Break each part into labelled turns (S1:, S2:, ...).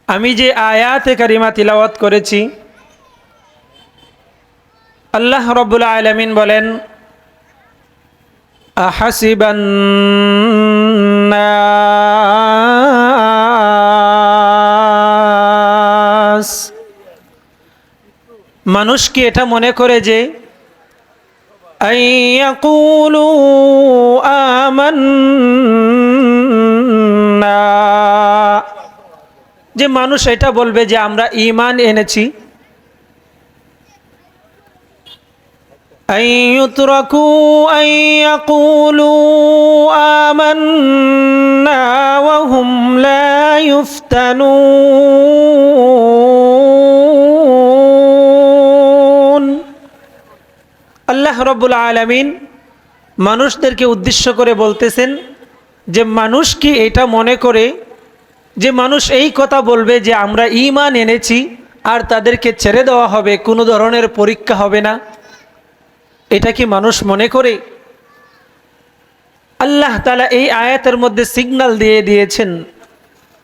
S1: আমি যে আয়াতে কারিমা তিলাওয়াত করেছি, আল্লাহ রাব্বুল আলামিন বলেন, আহাসিবান নাস, মানুষ কি এটা মনে করে যে আইয়াকুলু আমান্না, যে মানুষ এটা বলবে যে আমরা ঈমান এনেছি। আইয়ুতরাকু আইয়াকুলু আমান্না ওয়া হুম লা ইফতানুন। আল্লাহ রাব্বুল আলামিন মানুষদেরকে উদ্দেশ্য করে বলতেছেন যে মানুষ কি এটা মনে করে যে মানুষ এই কথা বলবে যে আমরা ঈমান এনেছি আর তাদেরকে ছেড়ে দেওয়া হবে, কোনো ধরনের পরীক্ষা হবে না? এটা কি মানুষ মনে করে? আল্লাহ তাআলা এই আয়াতের মধ্যে সিগন্যাল দিয়ে দিয়েছেন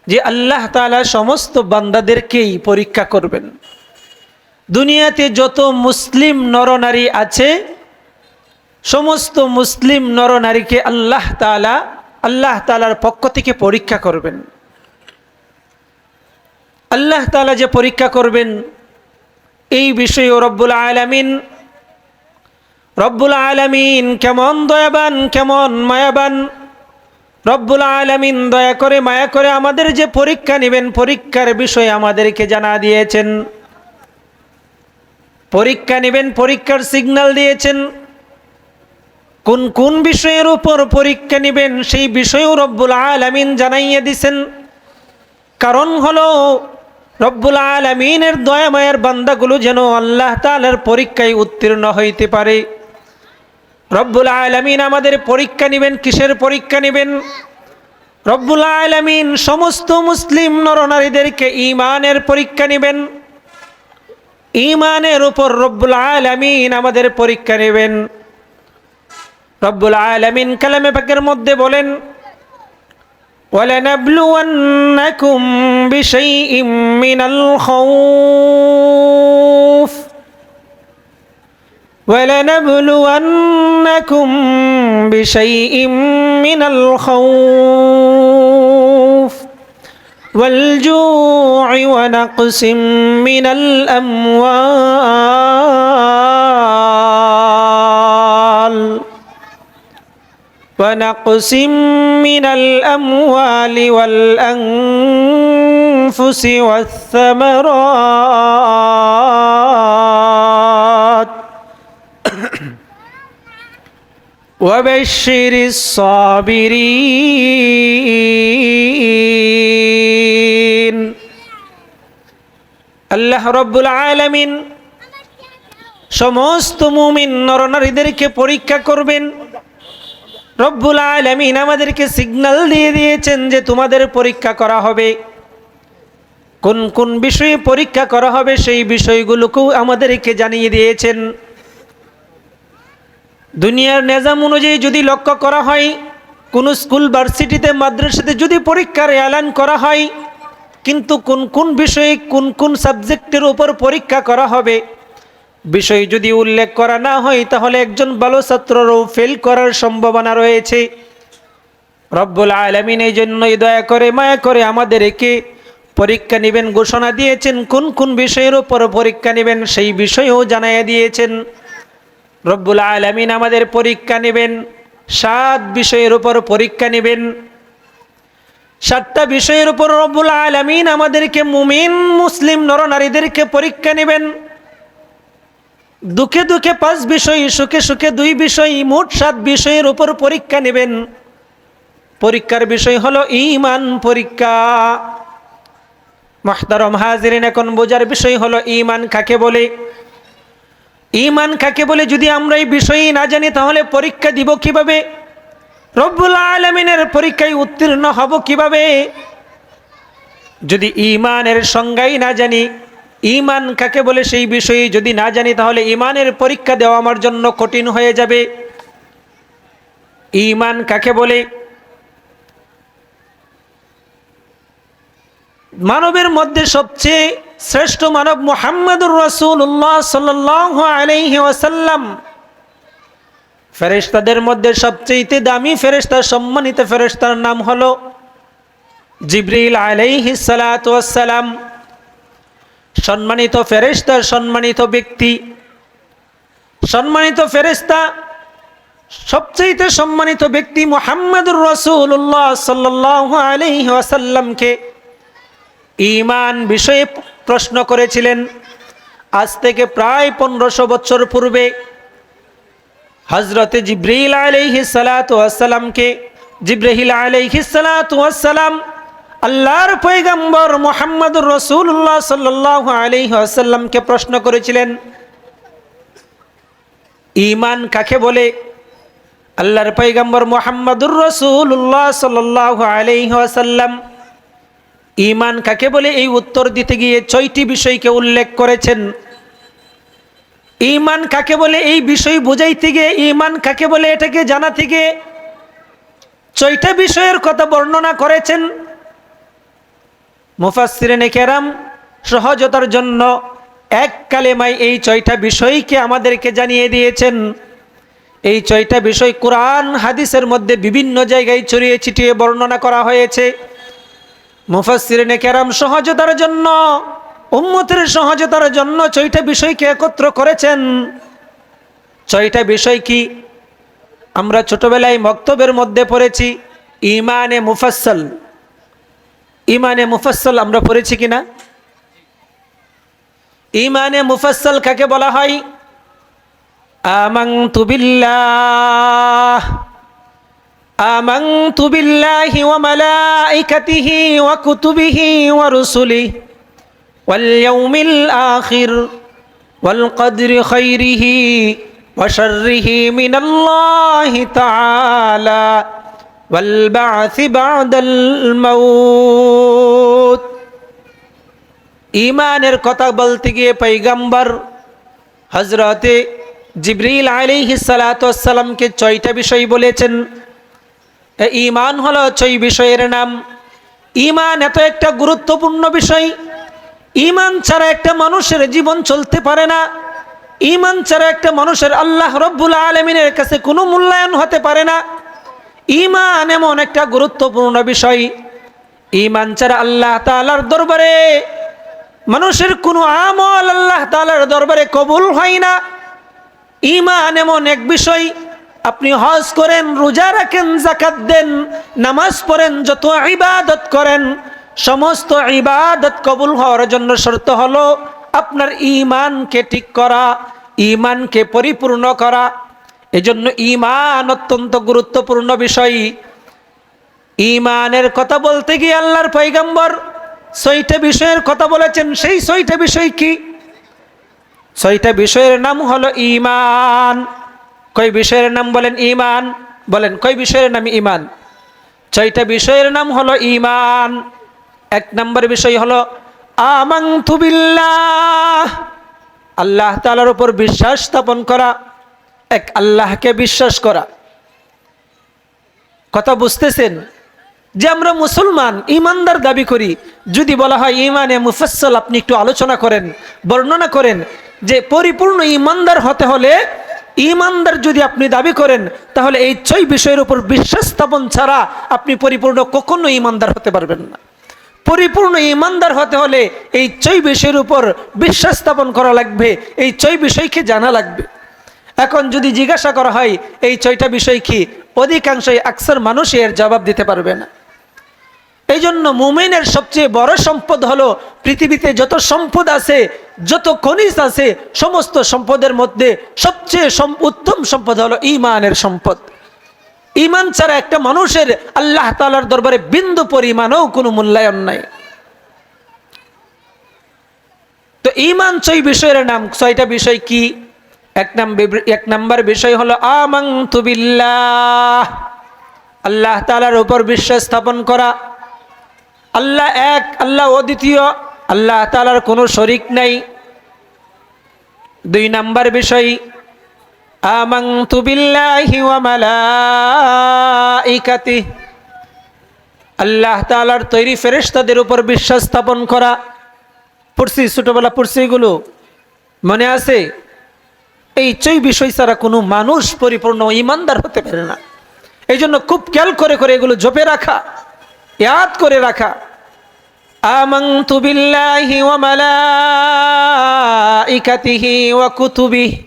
S1: যে আল্লাহ তাআলা সমস্ত বান্দাদেরকেই পরীক্ষা করবেন। দুনিয়াতে যত মুসলিম নরনারী আছে, সমস্ত মুসলিম নরনারীকে আল্লাহ তাআলার পক্ষ থেকে পরীক্ষা করবেন। আল্লাহ তাআলা যে পরীক্ষা করবেন এই বিষয়ে রব্বুল আলামিন কেমন দয়াবান, কেমন মায়াবান। রব্বুল আলামিন দয়া করে মায়া করে আমাদের যে পরীক্ষা নেবেন, পরীক্ষার বিষয়ে আমাদেরকে জানা দিয়েছেন। পরীক্ষা নেবেন, পরীক্ষার সিগন্যাল দিয়েছেন। কোন কোন বিষয়ের উপর পরীক্ষা নেবেন সেই বিষয়েও রব্বুল আলামিন জানাইয়ে দিছেন। কারণ হলো রব্বুল আলামিনের দয়া মায়ের বান্দাগুলো যেন আল্লাহ তাআলার পরীক্ষায় উত্তীর্ণ হইতে পারে। রব্বুল আলামিন আমাদের পরীক্ষা নেবেন। কিসের পরীক্ষা নেবেন? রব্বুল আলামিন সমস্ত মুসলিম নরনারীদেরকে ঈমানের পরীক্ষা নেবেন। ঈমানের উপর রব্বুল আলামিন আমাদের পরীক্ষা নেবেন। রব্বুল আলামিন কালামে পাকের মধ্যে বলেন, وَلَنَبْلُوَنَّكُمْ بِشَيْءٍ مِّنَ الْخَوْفِ وَلَنَبْلُوَنَّكُمْ بِشَيْءٍ مِّنَ الْخَوْفِ وَالْجُوعِ وَنَقْصٍ مِّنَ الْأَمْوَالِ وَالْأَنفُسِ وَالثَّمَرَاتِ وَبَشِّرِ الصَّابِرِينَ। আল্লাহ রাব্বুল আলামিন সমস্ত মুমিন নরনারীদেরকে পরীক্ষা করবেন। রব্বুল আলামিন আমাদেরকে সিগন্যাল দিয়ে দিয়েছেন যে তোমাদের পরীক্ষা করা হবে। কোন কোন বিষয়ে পরীক্ষা করা হবে সেই বিষয়গুলোকেও আমাদেরকে জানিয়ে দিয়েছেন। দুনিয়ার নিজাম অনুযায়ী যদি লক্ষ্য করা হয়, কোন স্কুল ভার্সিটিতে মাদ্রাসাতে যদি পরীক্ষার এলান করা হয়, কিন্তু কোন কোন বিষয়ে কোন কোন সাবজেক্টের উপর পরীক্ষা করা হবে বিষয় যদি উল্লেখ করা না হয়, তাহলে একজন ভালো ছাত্ররও ফেল করার সম্ভাবনা রয়েছে। রব্বুল আলামিন এই জন্যই দয়া করে মায়া করে আমাদেরকে পরীক্ষা নেবেন ঘোষণা দিয়েছেন। কোন কোন বিষয়ের উপর পরীক্ষা নেবেন সেই বিষয়েও জানাইয়া দিয়েছেন। রব্বুল আলামিন আমাদের পরীক্ষা নেবেন 7 বিষয়ের উপর পরীক্ষা নেবেন। 7টা বিষয়ের উপর রব্বুল আলামিন আমাদেরকে মুমিন মুসলিম নরনারীদেরকে পরীক্ষা নেবেন। দুঃখে দুঃখে 5 বিষয়, সুখে সুখে 2 বিষয়, মোট 7 বিষয়ের উপর পরীক্ষা নেবেন। পরীক্ষার বিষয় হলো ঈমান পরীক্ষা। মুহতারাম হাজিরিন, এখন বোঝার বিষয় হলো ঈমান কাকে বলে। ঈমান কাকে বলে যদি আমরা এই বিষয়ই না জানি তাহলে পরীক্ষা দিব কিভাবে? রব্বুল আলামিনের পরীক্ষায় উত্তীর্ণ হব কিভাবে? যদি ঈমানের সংজ্ঞাই না জানি, ঈমান কাকে বলে সেই বিষয়ে যদি না জানি, তাহলে ঈমানের পরীক্ষা দেওয়া আমার জন্য কঠিন হয়ে যাবে। ঈমান কাকে বলে? মানবের মধ্যে সবচেয়ে শ্রেষ্ঠ মানব মুহাম্মদুর রাসূলুল্লাহ সাল্লাল্লাহু আলাইহি ওয়াসাল্লাম। ফেরেশতাদের মধ্যে সবচেয়ে দামি ফেরেশতা, সম্মানিত ফেরেশতার নাম হলো জিবরিল আলাইহিস সালাতু ওয়াস সালাম। সম্মানিত ফেরেশতা, সম্মানিত ব্যক্তি, সম্মানিত ফেরেশতা, সবচেয়ে সম্মানিত ব্যক্তি মুহাম্মদুর রাসূলুল্লাহ সাল্লাল্লাহু আলাইহি ওয়াসাল্লামকে ঈমান বিষয়ে প্রশ্ন করেছিলেন। আজ থেকে প্রায় 1500 বছর পূর্বে হযরতে জিবরিল আলাইহিস সালাতু ওয়াস সালামকে জিবরাইল আলাইহিস সালাতু ওয়াস সালাম আল্লাহর পয়গম্বর মুহাম্মদুর রাসূলুল্লাহ সাল্লাল্লাহু আলাইহি ওয়াসাল্লামকে প্রশ্ন করেছিলেন, ঈমান কাকে বলে? আল্লাহর পয়গম্বর মুহাম্মদুর রাসূলুল্লাহ সাল্লাল্লাহু আলাইহি ওয়াসাল্লাম ঈমান কাকে বলে এই উত্তর দিতে গিয়ে 6টি বিষয়কে উল্লেখ করেছেন। ঈমান কাকে বলে এই বিষয় বুঝাইতে গিয়ে, ঈমান কাকে বলে এটাকে জানাতে গিয়ে 6টা বিষয়ের কথা বর্ণনা করেছেন। মুফাসসিরিনে কেরাম সহজতার জন্য এক কালেমায় এই 6টা বিষয়কে আমাদেরকে জানিয়ে দিয়েছেন। এই 6টা বিষয় কোরআন হাদিসের মধ্যে বিভিন্ন জায়গায় ছড়িয়ে ছিটিয়ে বর্ণনা করা হয়েছে। মুফাসসিরিনে কেরাম সহজতার জন্য, উম্মতের সহজতার জন্য 6টা বিষয়কে একত্র করেছেন। 6টা বিষয় কি? আমরা ছোটবেলায় মক্তবের মধ্যে পড়েছি ঈমানে মুফাসসাল। ঈমানে মুফাসসাল আমরা পড়েছি কিনা? ঈমানে মুফাসসাল কাকে বলা হয়? আমানতু বিল্লাহি ওয়া মালাইকাতিহি ওয়া কুতুবিহি ওয়া রুসুলিহি ওয়াল ইয়াউমিল আখির ওয়াল কদরি খাইরিহি ওয়া শাররিহি মিনাল্লাহি তাআলা ওয়াল বা'সি বা'দাল মাউত। ঈমানের কথা বলতে গিয়ে পয়গম্বর হযরতে জিবরিল আলাইহিস সালাতু ওয়াস সালামকে 6টা বিষয় বলেছেন। ঈমান হলো 6 বিষয়ের নাম। ঈমান এত একটা গুরুত্বপূর্ণ বিষয়, ঈমান ছাড়া একটা মানুষের জীবন চলতে পারে না। ঈমান ছাড়া একটা মানুষের আল্লাহ রব্বুল আলামিনের কাছে কোনো মূল্যায়ন হতে পারে না। ঈমান এমন একটা গুরুত্বপূর্ণ বিষয়, ঈমান ছাড়া আল্লাহ তাআলার দরবারে মানুষের কোনো আমল আল্লাহ তাআলার দরবারে কবুল হয় না। ঈমান এমন এক বিষয়, আপনি হজ করেন, রোজা রাখেন, যাকাত দেন, নামাজ পড়েন, যত ইবাদত করেন, সমস্ত ইবাদত কবুল হওয়ার জন্য শর্ত হলো আপনার ঈমানকে ঠিক করা, ঈমানকে পরিপূর্ণ করা। এজন্য ঈমান অত্যন্ত গুরুত্বপূর্ণ বিষয়। ঈমানের কথা বলতে গিয়ে আল্লাহর পয়গম্বর 6টা বিষয়ের কথা বলেছেন। সেই 6টা বিষয় কি? 6টা বিষয়ের নাম হলো ঈমান। কয় বিষয়ের নাম বলেন? ঈমান। বলেন কয় বিষয়ের নাম ঈমান? 6টা বিষয়ের নাম হলো ঈমান। 1 নম্বর বিষয় হলো আমানতু বিল্লাহ, আল্লাহ তাআলার উপর বিশ্বাস স্থাপন করা, এক আল্লাহকে বিশ্বাস করা। কথা বুঝতেছেন? যে আমরা মুসলমান ঈমানদার দাবি করি, যদি বলা হয় ঈমানে মুফাসসাল, আপনি একটু আলোচনা করেন, বর্ণনা করেন যে পরিপূর্ণ ঈমানদার হতে হলে, ঈমানদার যদি আপনি দাবি করেন, তাহলে এই 6 বিষয়ের উপর বিশ্বাস স্থাপন ছাড়া আপনি পরিপূর্ণ কখনো ঈমানদার হতে পারবেন না। পরিপূর্ণ ঈমানদার হতে হলে এই 6 বিষয়ের উপর বিশ্বাস স্থাপন করা লাগবে, এই 6 বিষয়কে জানা লাগবে। এখন যদি জিজ্ঞাসা করা হয় এই 6টা বিষয় কি, অধিকাংশই আকসার মানুষ এর জবাব দিতে পারবে না। এই জন্য মুমিনের সবচেয়ে বড় সম্পদ হলো, পৃথিবীতে যত সম্পদ আছে, যত খনিজ আছে, সমস্ত সম্পদের মধ্যে সবচেয়ে উত্তম সম্পদ হলো ঈমানের সম্পদ। ঈমান ছাড়া একটা মানুষের আল্লাহ তাআলার দরবারে বিন্দু পরিমাণও কোনো মূল্যায়ন নাই। তো ঈমান 6 বিষয়ের নাম। 6টা বিষয় কি? 1 নম্বর বিষয় হলো আমানতু বিল্লাহ, আল্লাহ তাআলার উপর বিশ্বাস স্থাপন করা। আল্লাহ এক, আল্লাহ অদ্বিতীয়, আল্লাহ তাআলার কোনো শরীক নাই। 2 নম্বর বিষয় আমানতু বিল্লাহি ওয়া মালাইকাতিহি, আল্লাহ তাআলার তৈরি ফেরেশতাদের উপর বিশ্বাস স্থাপন করা। পড়ছি, ছোটবেলা পড়ছি, এগুলো মনে আছে? এই 6 বিষয় ছাড়া কোনো মানুষ পরিপূর্ণ ঈমানদার হতে পারে না। এই জন্য খুব খেয়াল করে করে এগুলো জপে রাখা, ইয়াদ করে রাখা। আমানতু বিল্লাহি ওয়া মালাইকাতিহি ওয়া কুতুবিহি।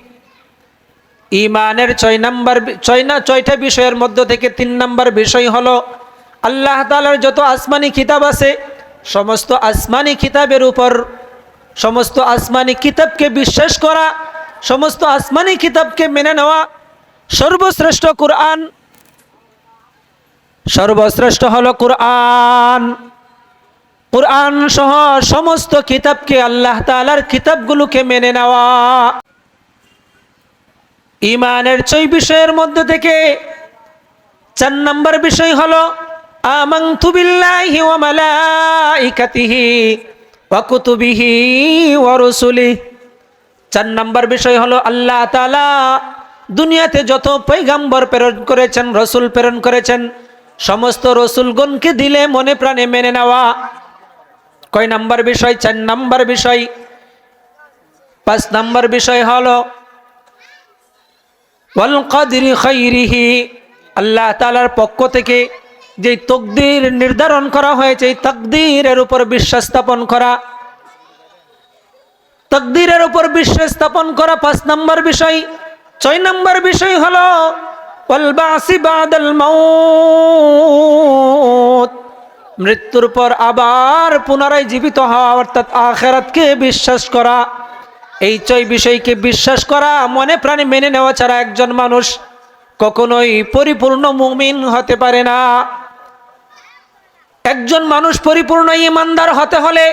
S1: ঈমানের 6টা বিষয়ের মধ্য থেকে 3 নম্বর বিষয় হলো আল্লাহ তাআলার যত আসমানি কিতাব আছে সমস্ত আসমানি কিতাবের উপর, সমস্ত আসমানি কিতাবকে বিশ্বাস করা, সমস্ত আসমানি কিতাবকে মেনে নেওয়া। সর্বশ্রেষ্ঠ কুরআন, সর্বশ্রেষ্ঠ হলো কুরআন। কুরআন সহ সমস্ত কিতাবকে, আল্লাহ তাআলার কিতাবগুলোকে মেনে নেওয়া। ঈমানের 6 বিষয়ের মধ্যে থেকে 4 নম্বর বিষয় হলো আমানতু বিল্লাহি ওয়া মালাইকাতিহি ওয়া কুতুবিহি ওয়া রুসুলিহি। 4 নম্বর বিষয় হলো আল্লাহ তাআলা দুনিয়াতে যত পয়গম্বর প্রেরণ করেছেন, রসুল প্রেরণ করেছেন, সমস্ত রসুলগণকে দিলে মনে প্রাণে মেনে নেওয়া। কয় নম্বর বিষয়? 4 নম্বর বিষয়। 5 নম্বর বিষয় হলো ওয়াল কদরি খাইরিহি। আল্লাহ তাআলার পক্ষ থেকে যে তকদির নির্ধারণ করা হয়েছে এই তকদিরের উপর বিশ্বাস স্থাপন করা, তকদিরের উপর বিশ্বাস স্থাপন করা 5 নম্বর বিষয়। 6 নম্বর বিষয় হলো ওয়াল বাসি বাদাল মাউত। মৃত্যুর পর আবার পুনরায় জীবিত হওয়া, অর্থাৎ আখিরাতকে বিশ্বাস করা। এই 6 বিষয়কে বিশ্বাস করা, মনে প্রাণে মেনে নেওয়া ছাড়া একজন মানুষ কখনোই পরিপূর্ণ মুমিন হতে পারে না। একজন মানুষ পরিপূর্ণ ঈমানদার হতে হলে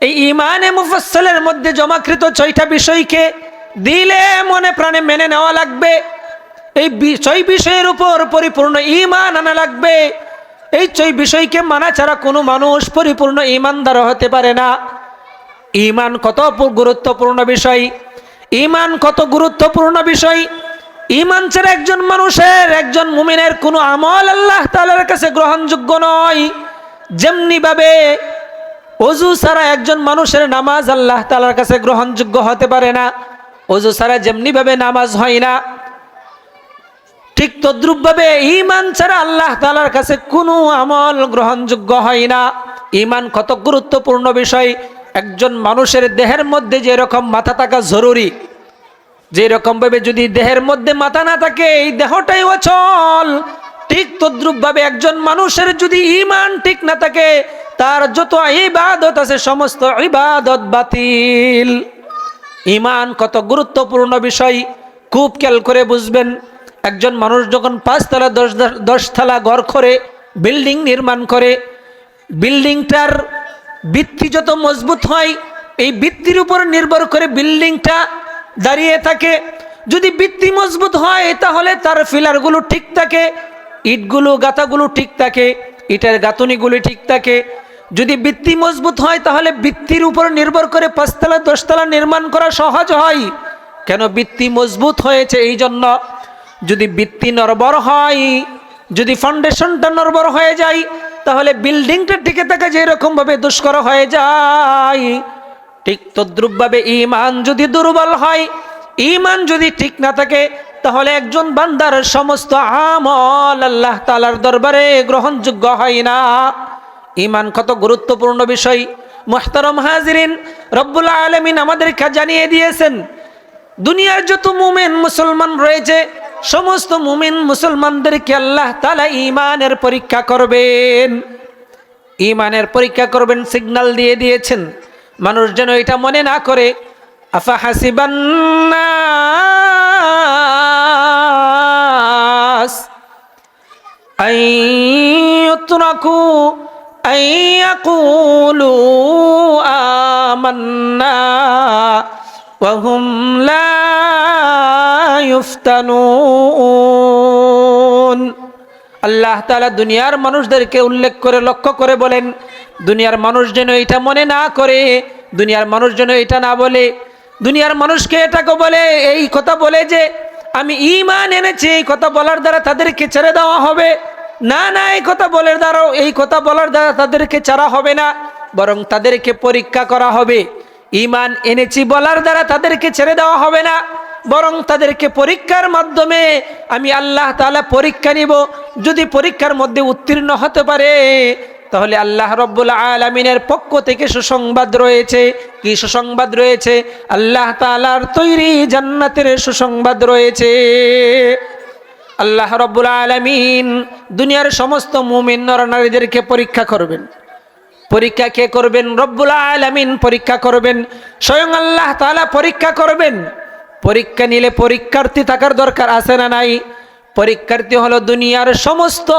S1: এই ঈমানে মুফাসসালের মধ্যে জমাকৃত 6টা বিষয়কে দিলে মনে প্রাণে মেনে নেওয়া লাগবে। এই 6 বিষয়ের উপর পরিপূর্ণ ঈমান আনা লাগবে। এই 6 বিষয়কে মানা ছাড়া কোনো মানুষ পরিপূর্ণ ঈমানদার হতে পারে না। ঈমান কত গুরুত্বপূর্ণ বিষয়, ঈমান কত গুরুত্বপূর্ণ বিষয়। ঈমান ছাড়া একজন মানুষের, একজন মুমিনের কোনো আমল আল্লাহ তাআলার কাছে গ্রহণযোগ্য নয়। যেমনি ভাবে ওযু ছাড়া একজন মানুষের নামাজ আল্লাহ তাআলার কাছে গ্রহণযোগ্য হতে পারে না, ওযু ছাড়া যেমনি ভাবে নামাজ হয় না, ঠিক তদ্রুপ ভাবে ঈমান ছাড়া আল্লাহ তাআলার কাছে কোনো আমল গ্রহণযোগ্য হয় না। ঈমান কত গুরুত্বপূর্ণ বিষয়। একজন মানুষের দেহের মধ্যে যে রকম মাথা থাকা জরুরি, যে রকম ভাবে যদি দেহের মধ্যে মাথা না থাকে এই দেহটাই অচল, ঠিক তদ্রুপ ভাবে একজন মানুষের যদি ঈমান ঠিক না থাকে তার যত ইবাদত আছে সমস্ত ইবাদত বাতিল। ঈমান কত গুরুত্বপূর্ণ বিষয়, খুব খেয়াল করে বুঝবেন। একজন মানুষ যখন 5 তলা 10 তলা ঘর করে, বিল্ডিং নির্মাণ করে, বিল্ডিংটার ভিত্তি যত মজবুত হয় এই ভিত্তির উপর নির্ভর করে বিল্ডিংটা দাঁড়িয়ে থাকে। যদি ভিত্তি মজবুত হয় তাহলে তার ফিলারগুলো ঠিক থাকে, ইটগুলো গাঁথাগুলো ঠিক থাকে, ইটের গাঁথনিগুলো ঠিক থাকে। যদি ভিত্তি মজবুত হয় তাহলে ভিত্তির উপর নির্ভর করে 5 তলা 10 তলা নির্মাণ করা সহজ হয়। কেন? ভিত্তি মজবুত হয়েছে এই জন্য। যদি ভিত্তি নড়বড় হয়, যদি ফাউন্ডেশনটা নড়বড় হয়ে যায় তাহলে বিল্ডিংটা টিকে থাকা যেরকম ভাবে দুষ্কর হয়ে যায়, ঠিক তদ্রুপ ভাবে ঈমান যদি দুর্বল হয়, ঈমান যদি ঠিক না থাকে তাহলে একজন বান্দার সমস্ত আমল আল্লাহ তাআলার দরবারে গ্রহণযোগ্য হয় না। ঈমান কত গুরুত্বপূর্ণ বিষয়। মুহতারাম হাজিরিন, রব্বুল আলামিন আমাদেরকে জানিয়ে দিয়েছেন দুনিয়ার যত মুমিন মুসলমান রয়েছে সমস্ত মুমিন মুসলমানদেরকে আল্লাহ তাআলা ঈমানের পরীক্ষা করবেন, ঈমানের পরীক্ষা করবেন, সিগন্যাল দিয়ে দিয়েছেন। মানুষ যেন এটা মনে না করে আফা হাসিবান নাস আইয়ুতরাকু আইয়াকুলু আমান্না ওয়া হুম লা ইফতানুন। আল্লাহ তাআলা দুনিয়ার মানুষদেরকে উল্লেখ করে লক্ষ্য করে বলেন দুনিয়ার মানুষ যেন এটা মনে না করে, দুনিয়ার মানুষ যেন এটা না বলে, দুনিয়ার মানুষকে এটাকে বলে, এই কথা বলে যে আমি ঈমান এনেছি, এই কথা বলার দ্বারা তাদেরকে ছেড়ে দেওয়া হবে, না না, এই কথা বলার দ্বারা তাদেরকে ছাড়া হবে না, বরং তাদেরকে পরীক্ষা করা হবে। ঈমান এনেছি বলার দ্বারা তাদেরকে ছেড়ে দেওয়া হবে না, বরং তাদেরকে পরীক্ষার মাধ্যমে আমি আল্লাহ তাআলা পরীক্ষা নিব। যদি পরীক্ষার মধ্যে উত্তীর্ণ হতে পারে তাহলে আল্লাহ রব্বুল আলামিনের পক্ষ থেকে সুসংবাদ রয়েছে। কি সুসংবাদ রয়েছে? আল্লাহ তাআলার তৈরি জান্নাতের সুসংবাদ রয়েছে। আল্লাহ রব্বুল আলামিন দুনিয়ার সমস্ত মুমিন নরনারীদেরকে পরীক্ষা করবেন। পরীক্ষা কে করবেন? রব্বুল আলামিন পরীক্ষা করবেন, স্বয়ং আল্লাহ তাআলা পরীক্ষা করবেন। পরীক্ষা নিলে পরীক্ষার্থী থাকার দরকার আছে না নাই? পরীক্ষার্থী হলো দুনিয়ার সমস্ত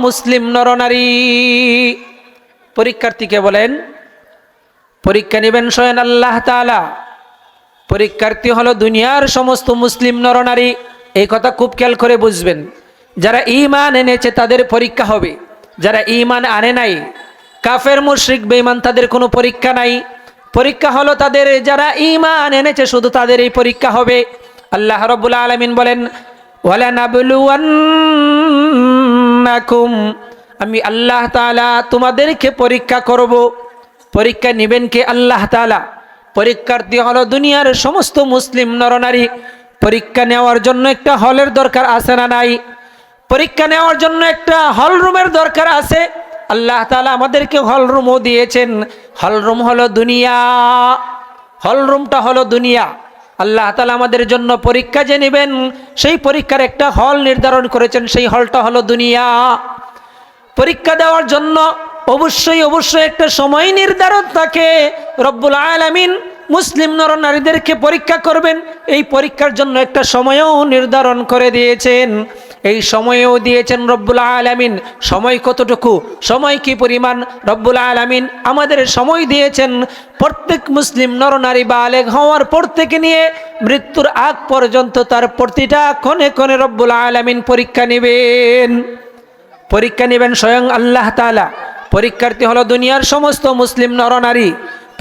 S1: মুসলিম নরনারী। পরীক্ষার্থীকে বলেন, পরীক্ষা নেবেন স্বয়ং আল্লাহ তাআলা। পরীক্ষার্থী হলো দুনিয়ার সমস্ত মুসলিম নরনারী। এই কথা খুব খেয়াল করে বুঝবেন। যারা ঈমান এনেছে তাদের পরীক্ষা হবে, যারা ঈমান আনে নাই, কাফের মুশরিক বেঈমান, তাদের কোনো পরীক্ষা নাই। পরীক্ষা হলো তাদের, যারা ঈমান এনেছে শুধু তাদের এই পরীক্ষা হবে। আল্লাহ রাব্বুল আলামিন বলেন, ওয়ালানাবলুওয়ান্নাকুম, আমি আল্লাহ তাআলা তোমাদেরকে পরীক্ষা করব। পরীক্ষা নেবেন কে? আল্লাহ তাআলা। পরীক্ষার্থী হলো দুনিয়ার সমস্ত মুসলিম নরনারী। পরীক্ষা নেওয়ার জন্য একটা হলের দরকার আছে না নাই? পরীক্ষা নেওয়ার জন্য একটা হল রুমের দরকার আছে। আল্লাহ তাআলা আমাদেরকে হল রুমও দিয়েছেন। হল রুম হলো দুনিয়া, হল রুমটা হলো দুনিয়া। আল্লাহ তাআলা আমাদের জন্য পরীক্ষা যে নেবেন সেই পরীক্ষার একটা হল নির্ধারণ করেছেন, সেই হলটা হলো দুনিয়া। পরীক্ষা দেওয়ার জন্য অবশ্যই একটা সময় নির্ধারণ থাকে। রব্বুল আলামিন মুসলিম নরনারীদেরকে পরীক্ষা করবেন, এই পরীক্ষার জন্য একটা সময়ও নির্ধারণ করে দিয়েছেন। এই সময়ও দিয়েছেন রব্বুল আলামিন। সময় কতটুকু, সময় কি পরিমাণ? রব্বুল আলামিন আমাদের সময় দিয়েছেন প্রত্যেক মুসলিম নরনারী বালেগ হওয়ার পর থেকে নিয়ে মৃত্যুর আগ পর্যন্ত তার প্রতিটা ক্ষণে ক্ষণে রব্বুল আলামিন পরীক্ষা নেবেন। পরীক্ষা নেবেন স্বয়ং আল্লাহ তাআলা। পরীক্ষার্থী হলো দুনিয়ার সমস্ত মুসলিম নরনারী।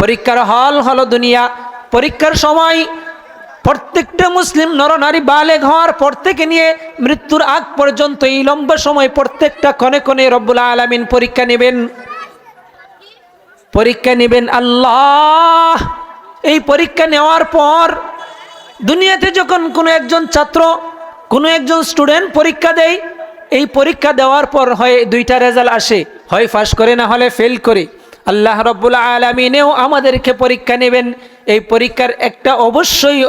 S1: পরীক্ষার হল হলো দুনিয়া। পরীক্ষার সময় প্রত্যেকটা মুসলিম নরনারী বালেগ হওয়ার পর থেকে নিয়ে মৃত্যুর আগ পর্যন্ত এই লম্বা সময় প্রত্যেকটা ক্ষণে ক্ষণে রব্বুল আলামিন পরীক্ষা নেবেন। পরীক্ষা নেবেন আল্লাহ। এই পরীক্ষা নেওয়ার পর দুনিয়াতে যখন কোনো একজন ছাত্র, কোনো একজন স্টুডেন্ট পরীক্ষা দেয়, এই পরীক্ষা দেওয়ার পর হয় দুইটা রেজাল্ট আসে, হয় পাস করে না হলে ফেল করে। আল্লাহ রাব্বুল আলামিনেও আমাদেরকে পরীক্ষা নেবেন। এই পরীক্ষার একটা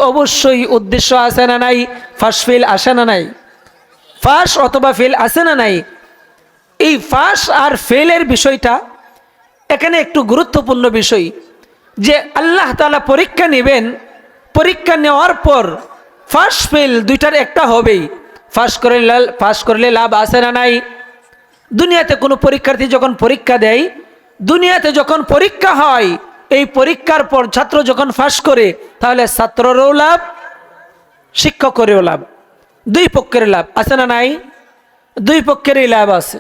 S1: অবশ্যই উদ্দেশ্য আছে না নাই? পাস ফেল আসে না নাই? পাস অথবা ফেল আছে না নাই? এই পাস আর ফেলের বিষয়টা এখানে একটু গুরুত্বপূর্ণ বিষয়, যে আল্লাহ তাআলা পরীক্ষা নেবেন। পরীক্ষা নেওয়ার পর পাস ফেল দুইটার একটা হবেই। পাস করলে লাভ আছে না নাই? দুনিয়াতে কোনো পরীক্ষার্থী যখন পরীক্ষা দেয়, দুনিয়াতে যখন পরীক্ষা হয়, এই পরীক্ষার পর ছাত্র যখন পাস করে তাহলে ছাত্ররও লাভ, শিক্ষকেরও লাভ, দুই পক্ষের লাভ আছে না নাই? দুই পক্ষেরই লাভ আছে।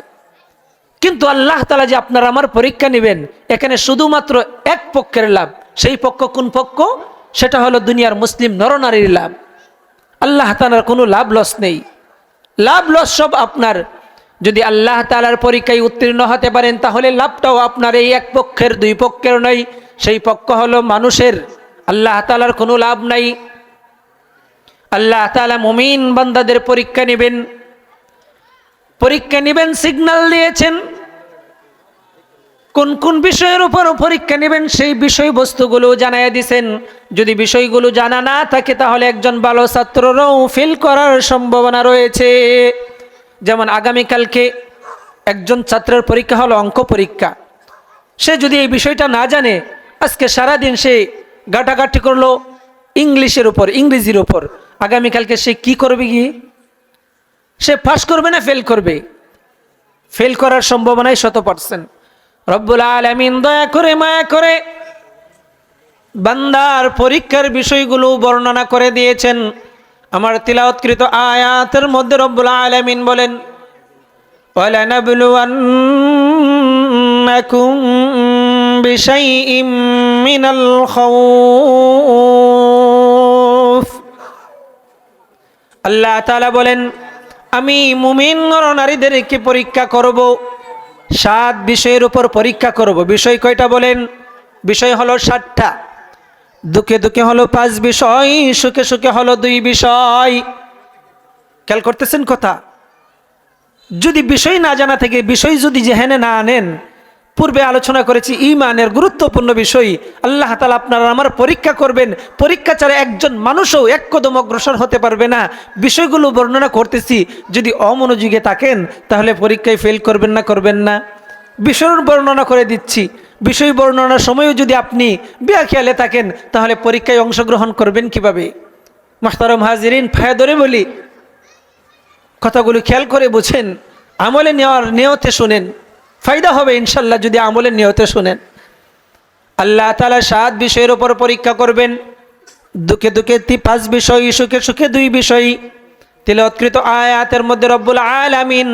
S1: কিন্তু আল্লাহ তাআলা যে আপনার আমার পরীক্ষা নেবেন, এখানে শুধুমাত্র এক পক্ষের লাভ। সেই পক্ষ কোন পক্ষ? সেটা হলো দুনিয়ার মুসলিম নরনারীর লাভ। আল্লাহ তাআলার কোনো লাভ লস নেই, লাভ লস সব আপনার। যদি আল্লাহ তাআলার পরীক্ষায় উত্তীর্ণ হতে পারেন তাহলে লাভটাও আপনার, এই এক পক্ষের দুই পক্ষের নয়। সেই পক্ষ হলো মানুষের। আল্লাহ তাআলার কোনো লাভ নাই। আল্লাহ তাআলা মুমিন বান্দাদের পরীক্ষা নেবেন। পরীক্ষা নেবেন সিগন্যাল দিয়েছেন। কোন কোন বিষয়ের উপর পরীক্ষা নেবেন সেই বিষয়বস্তুগুলো জানাইয়া দিয়েছেন। যদি বিষয়গুলো জানা না থাকে তাহলে একজন ভালো ছাত্ররাও ফেল করার সম্ভাবনা রয়েছে। যেমন আগামীকালকে একজন ছাত্রের পরীক্ষা হলো অঙ্ক পরীক্ষা। সে যদি এই বিষয়টা না জানে, আজকে সারাদিন সে গাটাগাটি করলো ইংলিশের উপর, ইংরেজির উপর, আগামীকালকে সে কি করবে? গিয়ে সে পাস করবে না ফেল করবে? ফেল করার সম্ভাবনাই 100%। রব্বুল আলামিন দয়া করে মায়া করে বান্দার পরীক্ষার বিষয়গুলো বর্ণনা করে দিয়েছেন। আমার তিলাওয়াতকৃত আয়াতের মধ্যে রব্বুল আলামিন বলেন, ওয়ালানাবলুওয়ান্নাকুম বিশাইইম মিনাল খাউফ। আল্লাহ তাআলা বলেন, আমি মুমিন নরনারীদেরকে পরীক্ষা করব, 7 বিষয়ের উপর পরীক্ষা করব। বিষয় কয়টা বলেন? বিষয় হলো 7টা। দুঃখে দুঃখে হলো 5 বিষয়, সুখে সুখে হলো 2 বিষয়। খেয়াল করতেছেন কথা? যদি বিষয় না জানা থেকে বিষয় যদি জেহেনে না আনেন, পূর্বে আলোচনা করেছি ঈমানের গুরুত্বপূর্ণ বিষয়। আল্লাহ তাআলা আপনারা আমার পরীক্ষা করবেন, পরীক্ষা ছাড়া একজন মানুষও এক কদম অগ্রসর হতে পারবে না। বিষয়গুলো বর্ণনা করতেছি, যদি অমনোযোগে থাকেন তাহলে পরীক্ষায় ফেল করবেন না? করবেন না? বিষয়ের বর্ণনা করে দিচ্ছি, বিষয় বর্ণনার সময়ও যদি আপনি বেখেয়ালে থাকেন তাহলে পরীক্ষায় অংশগ্রহণ করবেন কিভাবে? মুহতারাম হাজিরিন, ফায়া ধরে বলি, কথাগুলো খেয়াল করে বুঝেন, আমলে নেওয়ার নিয়তে শুনেন, ফায়দা হবে ইনশাল্লাহ যদি আমলের নিয়তে শুনেন। আল্লাহ তাআলা 7 বিষয়ের উপর পরীক্ষা করবেন। দুঃখে দুঃখে 5 বিষয়, সুখে সুখে 2 বিষয়। তিলাওয়াতকৃত আয়াতের মধ্যে রব্বুল আলামিন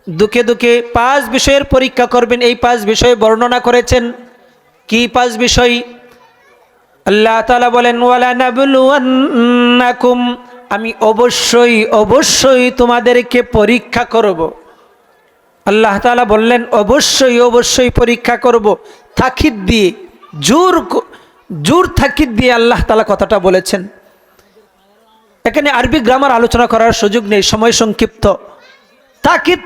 S1: দুঃখে দুঃখে 5 বিষয়ের পরীক্ষা করবেন, এই 5 বিষয় বর্ণনা করেছেন। কি 5 বিষয়? আল্লাহ তাআলা বলেন, ওয়ালা নাবলুওয়ান্নাকুম, আমি অবশ্যই অবশ্যই তোমাদেরকে পরীক্ষা করব। আল্লাহ তাআলা বললেন অবশ্যই অবশ্যই পরীক্ষা করব, তাকিদ দিয়ে, জোর তাকিদ দিয়ে আল্লাহ তাআলা কথাটা বলেছেন। এখানে আরবি গ্রামার আলোচনা করার সুযোগ নেই, সময় সংক্ষিপ্ত। তাকিদ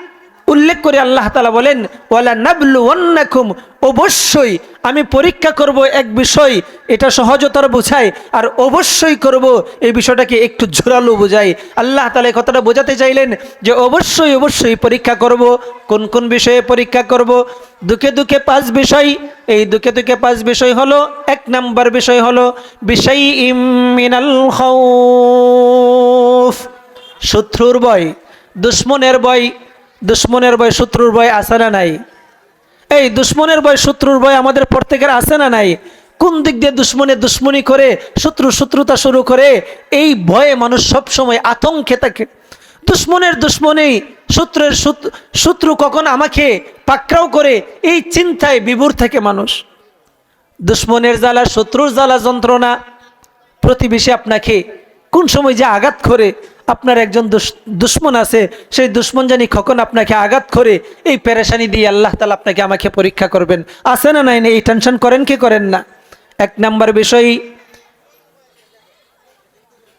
S1: উল্লেখ করে আল্লাহ তাআলা বলেন ওয়ালা নাবলুওয়ান্নাকুম, অবশ্যই আমি পরীক্ষা করব এক বিষয়, এটা সহজতর বোঝায়। আর অবশ্যই করব এই বিষয়টাকে একটু জোরালো বোঝায়। আল্লাহ তাআলা এই কথাটা বোঝাতে চাইলেন যে অবশ্যই অবশ্যই পরীক্ষা করব। কোন কোন বিষয়ে পরীক্ষা করব? দুঃখে দুঃখে 5 বিষয়। এই দুঃখে দুঃখে 5 বিষয় হলো, 1 নম্বর বিষয় হলো বিশাইইম মিনাল খাউফ, শত্রুর ভয়, দুশমনের ভয়। দুশমনের ভয়, শত্রুর ভয় আছে না নাই? এই দুশমনের ভয়, শত্রুর ভয় আমাদের প্রত্যেকের আছে না নাই? কোন দিক দিয়ে দুশমনি করে, শত্রুতা শুরু করে, এই ভয়ে মানুষ সব সময় আতঙ্কে থাকে। দুশমনের দুশমনি, শত্রু কখন আমাকে পাকড়াও করে, এই চিন্তায় বিভোর থাকে মানুষ। দুশমনের জ্বালা, শত্রুর জ্বালা যন্ত্রণা, প্রতিবেশী আপনাকে কোন সময় যে আঘাত করে, আপনার একজন দুশমন আছে, সেই দুশমন জানি কখন আপনাকে আঘাত করে, এই পেরেশানি দিয়ে আল্লাহ তাআলা আপনাকে আমাকে পরীক্ষা করবেন। আছে না নাই? এই টেনশন করেন কি করেন না? 1 নম্বর বিষয়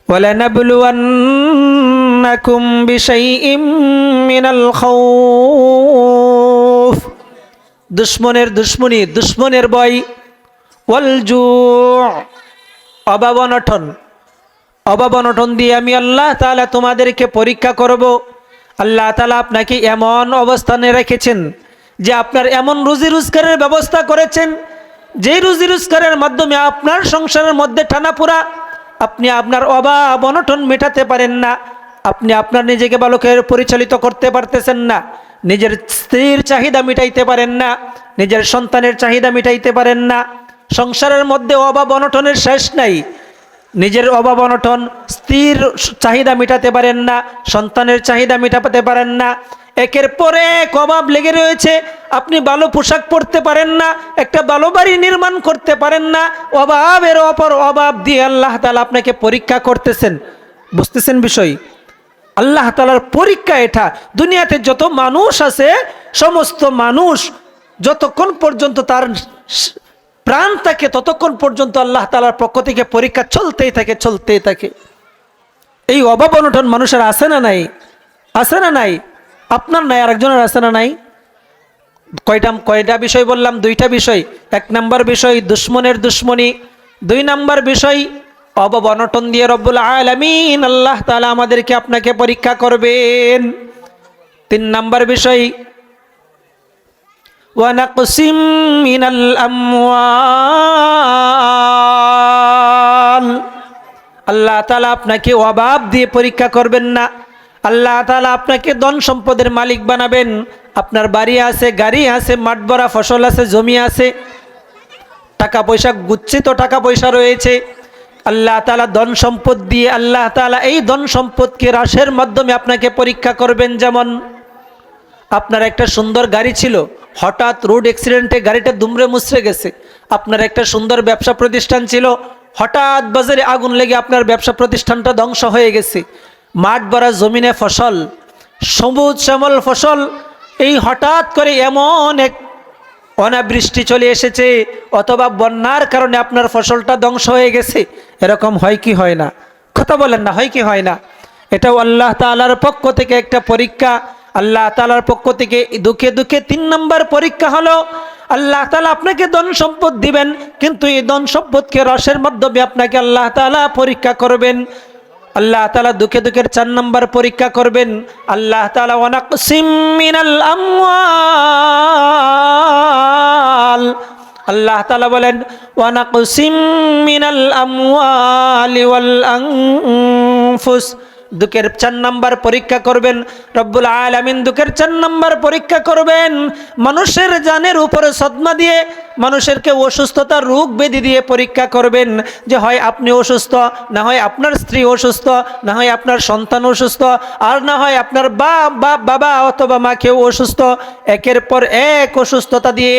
S1: ওয়ালানাবলুওয়ান্নাকুম বিশাইইম মিনাল খাউফ, দুশমনের দুশমনি, দুশমনের ভয়, ওয়াল জু', অভাব অনটন, অভাব অনটন দিয়ে আমি আল্লাহ তাআলা তোমাদেরকে পরীক্ষা করব। আল্লাহ তাআলা আপনাকে এমন অবস্থানে রেখেছেন যে আপনার এমন রুজি রোজগারের ব্যবস্থা করেছেন, যেই রুজি রোজগারের মাধ্যমে আপনার সংসারের মধ্যে টানাপোড়া, আপনি আপনার অভাব অনটন মেটাতে পারেন না, আপনি আপনার নিজেকে ভালো করে পরিচালিত করতে পারতেছেন না, নিজের স্ত্রীর চাহিদা মিটাইতে পারেন না, নিজের সন্তানের চাহিদা মিটাইতে পারেন না। সংসারের মধ্যে অভাব অনটনের শেষ নাই। নিজের অভাব অনটন, স্ত্রীর চাহিদা মেটাতে পারেন না, সন্তানের চাহিদা মেটাতে পারেন না, একের পর এক অভাব লেগে রয়েছে। আপনি ভালো পোশাক পরতে পারেন না, একটা ভালো বাড়ি নির্মাণ করতে পারেন না, অভাবের অপর অভাব দিয়ে আল্লাহ তাআলা আপনাকে পরীক্ষা করতেছেন। বুঝতেছেন বিষয়? আল্লাহ তাআলার পরীক্ষা এটা। দুনিয়াতে যত মানুষ আছে, সমস্ত মানুষ যতক্ষণ পর্যন্ত তার প্রাণ থাকে ততক্ষণ পর্যন্ত আল্লাহ তাআলার পক্ষ থেকে পরীক্ষা চলতেই থাকে, চলতেই থাকে। এই অভাব অনটন মানুষের আছে না নাই? আছে না নাই? আপনার নাই, আরেকজনের আছে না নাই? কয়টা বিষয় বললাম? 2টা বিষয়। 1 নম্বর বিষয় দুশমনের দুশমনি, 2 নম্বর বিষয় অভাব অনটন দিয়ে রব্বুল আলামিন আল্লাহ তাআলা আমাদেরকে আপনাকে পরীক্ষা করবেন। 3 নম্বর বিষয় ওয়ানাকসিম মিনাল আমওয়াল, আল্লাহ তাআলা আপনাকে অভাব দিয়ে পরীক্ষা করবেন না। আল্লাহ তাআলা আপনাকে ধন সম্পদের মালিক বানাবেন। আপনার বাড়ি আছে, গাড়ি আছে, মাঠ ভরা ফসল আছে, জমি আছে, টাকা পয়সা, গুচ্ছিত টাকা পয়সা রয়েছে। আল্লাহ তাআলা ধন সম্পদ দিয়ে আল্লাহ তাআলা এই ধন সম্পদকে হ্রাসের মাধ্যমে আপনাকে পরীক্ষা করবেন। যেমন আপনার একটা সুন্দর গাড়ি ছিল, হঠাৎ রোড অ্যাক্সিডেন্টে গাড়িটা দুমড়ে মুচড়ে গেছে। আপনার একটা সুন্দর ব্যবসা প্রতিষ্ঠান ছিল, হঠাৎ বাজারে আগুন লেগে আপনার ব্যবসা প্রতিষ্ঠানটা ধ্বংস হয়ে গেছে। মাঠ ভরা জমিনে ফসল, সবুজ শ্যামল ফসল, এই হঠাৎ করে এমন এক অনাবৃষ্টি চলে এসেছে অথবা বন্যার কারণে আপনার ফসলটা ধ্বংস হয়ে গেছে, এরকম হয় কি হয় না? কথা বলেন না, হয় কি হয় না? এটাও আল্লাহ তাআলার পক্ষ থেকে একটা পরীক্ষা। আল্লাহ তাআলার পক্ষ থেকে দুঃখে দুঃখে 3 নম্বর পরীক্ষা হলো আল্লাহ তাআলা আপনাকে ধন সম্পদ দিবেন, কিন্তু এই ধন সম্পদকে রসের মাধ্যমে আপনাকে আল্লাহ তাআলা পরীক্ষা করবেন। আল্লাহ তাআলা দুঃখে দুঃখের 4 নম্বর পরীক্ষা করবেন। আল্লাহ তাআলা ওয়ানাকসিম মিনাল আমওয়াল, আল্লাহ তাআলা বলেন ওয়ানাকসিম মিনাল আমওয়ালি ওয়াল আনফুস, দুঃখের 4 নম্বর পরীক্ষা করবেন রব্বুল আলামিন। দুঃখের 4 নম্বর পরীক্ষা করবেন মানুষের জানের উপরে সদমা দিয়ে, মানুষেরকে অসুস্থতা রোগ ব্যাধি দিয়ে পরীক্ষা করবেন, যে হয় আপনি অসুস্থ, না হয় আপনার স্ত্রী অসুস্থ, না হয় আপনার সন্তান অসুস্থ, আর না হয় আপনার বাবা অথবা মা কেউ অসুস্থ। একের পর এক অসুস্থতা দিয়ে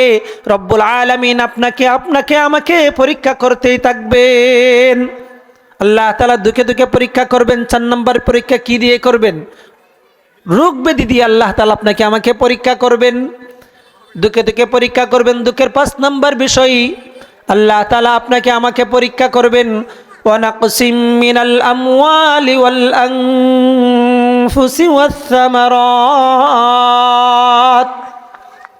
S1: রব্বুল আলামিন আপনাকে আমাকে পরীক্ষা করতেই থাকবেন। আল্লাহ তাআলা দুঃখে দুঃখে পরীক্ষা করবেন। 4 নম্বর পরীক্ষা কি দিয়ে করবেন? রোগ ব্যাধি দিয়ে আল্লাহ তাআলা আপনাকে আমাকে পরীক্ষা করবেন, দুঃখে দুঃখে পরীক্ষা করবেন। দুঃখের 5 নম্বর বিষয় আল্লাহ তাআলা আপনাকে আমাকে পরীক্ষা করবেন ওয়ানাকসিম মিনাল আমওয়ালি ওয়াল আনফুসি ওয়াস সামারাত।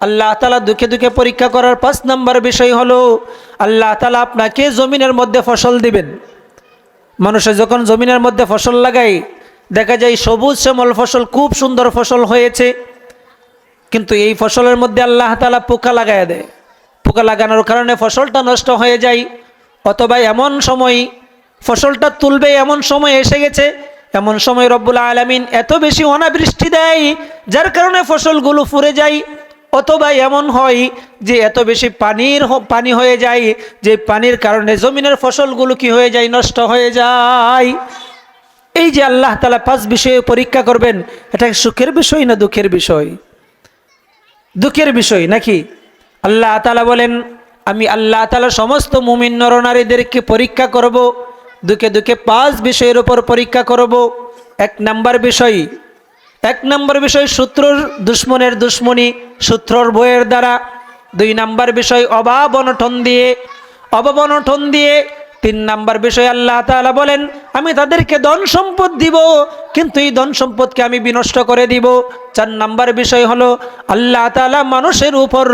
S1: আল্লাহ তাআলা দুঃখে দুঃখে পরীক্ষা করার 5 নম্বর বিষয় হলো আল্লাহ তাআলা আপনাকে জমিনের মধ্যে ফসল দিবেন। মানুষের যখন জমিনের মধ্যে ফসল লাগায় দেখা যায় সবুজ শ্যামল ফসল, খুব সুন্দর ফসল হয়েছে, কিন্তু এই ফসলের মধ্যে আল্লাহ তাআলা পোকা লাগায় দেয়। পোকা লাগানোর কারণে ফসলটা নষ্ট হয়ে যায়, অথবা এমন সময় ফসলটা তুলবে এমন সময় এসে গেছে, এমন সময় রব্বুল আলামিন এত বেশি অনাবৃষ্টি দেয় যার কারণে ফসলগুলো ফুরে যায়, অথবা এমন হয় যে এত বেশি পানি হয়ে যায় যে পানির কারণে জমিনের ফসলগুলো কি হয়ে যায়? নষ্ট হয়ে যায়। এই যে আল্লাহ তাআলা 5 বিষয়ে পরীক্ষা করবেন, এটা সুখের বিষয় না দুঃখের বিষয়? দুঃখের বিষয় নাকি? আল্লাহ তাআলা বলেন আমি আল্লাহ তাআলা সমস্ত মুমিন নরনারীদেরকে পরীক্ষা করব, দুঃখে দুঃখে 5 বিষয়ের উপর পরীক্ষা করব। 1 নম্বর বিষয় শত্রুর দুশ্মনের দুশ্মনী, শত্রুর ভয়ের দ্বারা। 2 নম্বর বিষয় অভাব অনটন দিয়ে। 3 নম্বর বিষয় আল্লাহ তাআলা বলেন আমি তাদেরকে ধন সম্পদ দিব, কিন্তু এই ধন সম্পদকে আমি বিনষ্ট করে দিব। 4 নম্বর বিষয় হলো আল্লাহ তাআলা মানুষের উপর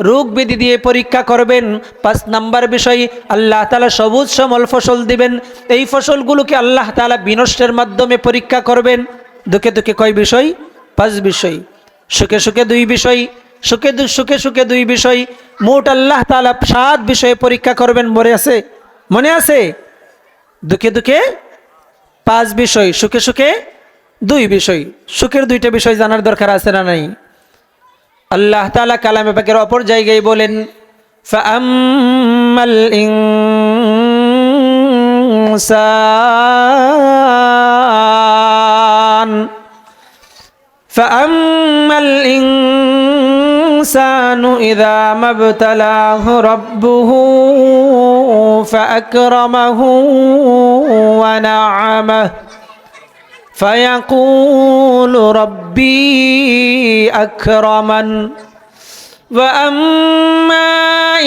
S1: রোগ ব্যাধি দিয়ে পরীক্ষা করবেন। 5 নম্বর বিষয় আল্লাহ তাআলা সবুজ শ্যামল ফসল দিবেন, এই ফসলগুলোকে আল্লাহ তাআলা বিনষ্টের মাধ্যমে পরীক্ষা করবেন। দুঃখে দুঃখে কয় বিষয়? 5 বিষয়। সুখে সুখে 2 বিষয়, সুখে সুখে 2 বিষয়, মোট আল্লাহ তাআলা 7 বিষয়ে পরীক্ষা করবেন। মনে আছে? দুঃখে দুঃখে 5 বিষয়, সুখে সুখে 2 বিষয়। সুখের 2টা বিষয় জানার দরকার আছে না নাই? আল্লাহ তাআলা কালামে পাকের অপর জায়গায় বলেন ফাআম্মাল ইনসানু ইযা মাবতালাহু রাব্বুহু ফাআকরামাহু ওয়া না'আমাহু ফায়াকুলু রাব্বি আকরামান ওয়া আম্মা